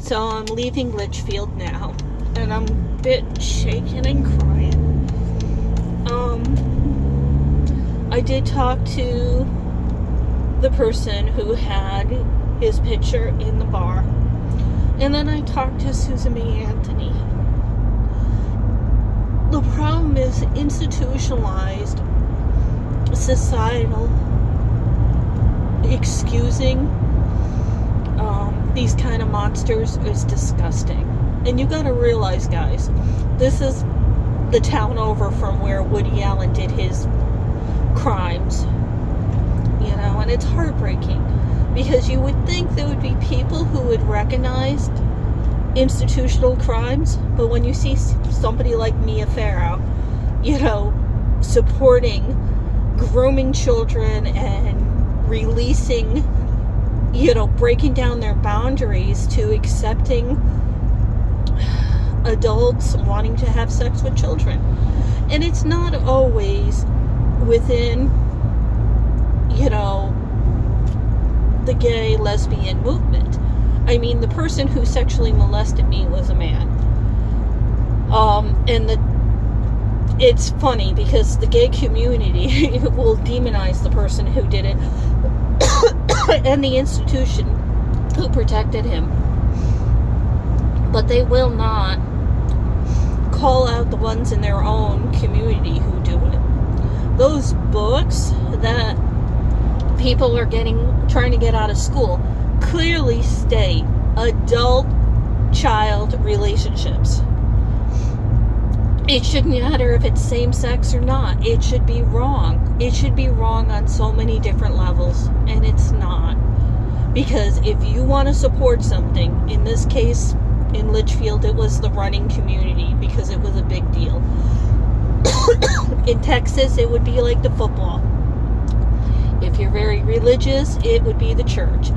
So I'm leaving Litchfield now, and I'm a bit shaken and crying. I did talk to the person who had his picture in the bar, and then I talked to Susan B. Anthony. The problem is institutionalized societal excusing these kind of monsters is disgusting. And you gotta realize, guys, this is the town over from where Woody Allen did his crimes, you know, and it's heartbreaking because you would think there would be people who would recognize institutional crimes, but when you see somebody like Mia Farrow, you know, supporting grooming children and releasing, you know, breaking down their boundaries to accepting adults wanting to have sex with children. And it's not always within, you know, the gay lesbian movement. I mean, the person who sexually molested me was a man. And it's funny because the gay community will demonize the person who did it and the institution who protected him. But they will not call out the ones in their own community who do it. Those books that people are trying to get out of school clearly state adult-child relationships. It shouldn't matter if it's same-sex or not. It should be wrong. It should be wrong on so many different levels, and it's not. Because if you want to support something, in this case, in Litchfield, it was the running community because it was a big deal. In Texas, it would be like the football. If you're very religious, it would be the church.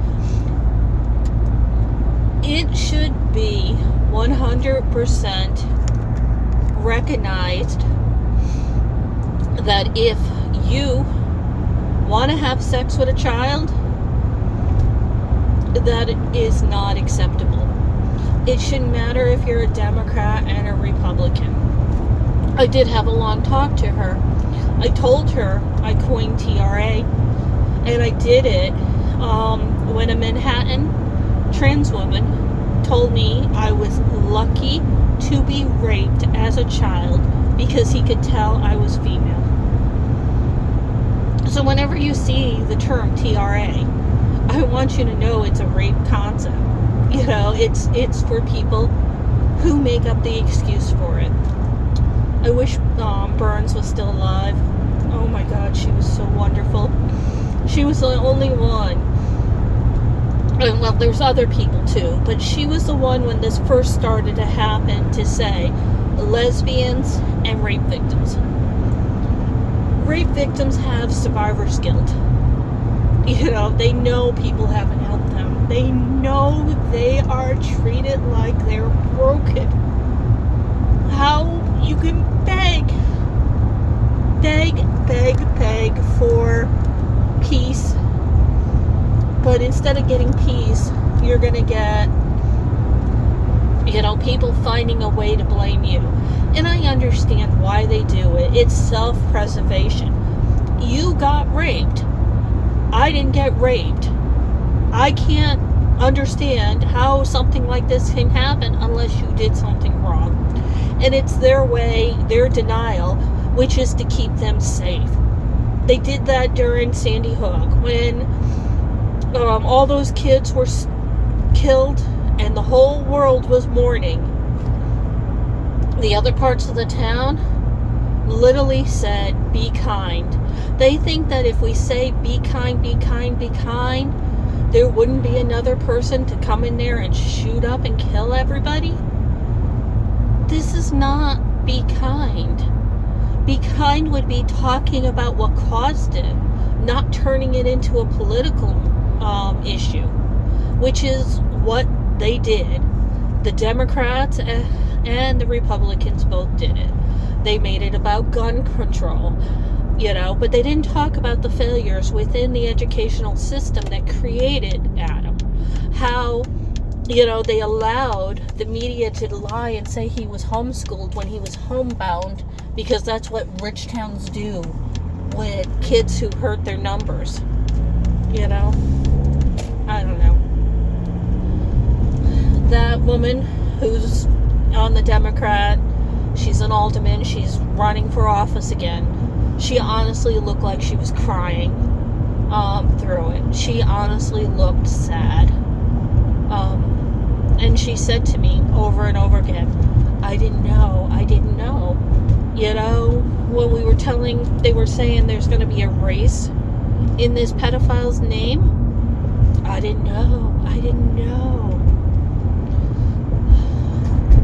It should be 100% recognized that if you want to have sex with a child, that it is not acceptable. It shouldn't matter if you're a Democrat and a Republican. I did have a long talk to her. I told her I coined TRA, and I did it when a Manhattan trans woman told me I was lucky to be raped as a child because he could tell I was female. So whenever you see the term TRA, I want you to know it's a rape concept. You know, it's for people who make up the excuse for it. I wish Burns was still alive. Oh my God, she was so wonderful. She was the only one. And well, there's other people too, but she was the one when this first started to happen to say lesbians and rape victims. Rape victims have survivor's guilt. You know, they know people haven't helped them. They know they are treated like they're broken. How you can beg for peace, but instead of getting peace, you're gonna get, you know, people finding a way to blame you. And I understand why they do it. It's self-preservation. You got raped. I didn't get raped. I can't understand how something like this can happen unless you did something wrong. And it's their way, their denial, which is to keep them safe. They did that during Sandy Hook when all those kids were killed and the whole world was mourning. The other parts of the town literally said, be kind. They think that if we say be kind, be kind, be kind, there wouldn't be another person to come in there and shoot up and kill everybody. This is not be kind. Be kind would be talking about what caused it, not turning it into a political issue, which is what they did. The Democrats and the Republicans both did it. They made it about gun control, you know, but they didn't talk about the failures within the educational system that created Adam. How They allowed the media to lie and say he was homeschooled when he was homebound, because that's what rich towns do with kids who hurt their numbers. I don't know. That woman who's on the Democrat, she's an alderman, she's running for office again. She honestly looked like she was crying through it. She honestly looked sad. And she said to me over and over again, I didn't know. When they were saying there's going to be a race in this pedophile's name, I didn't know.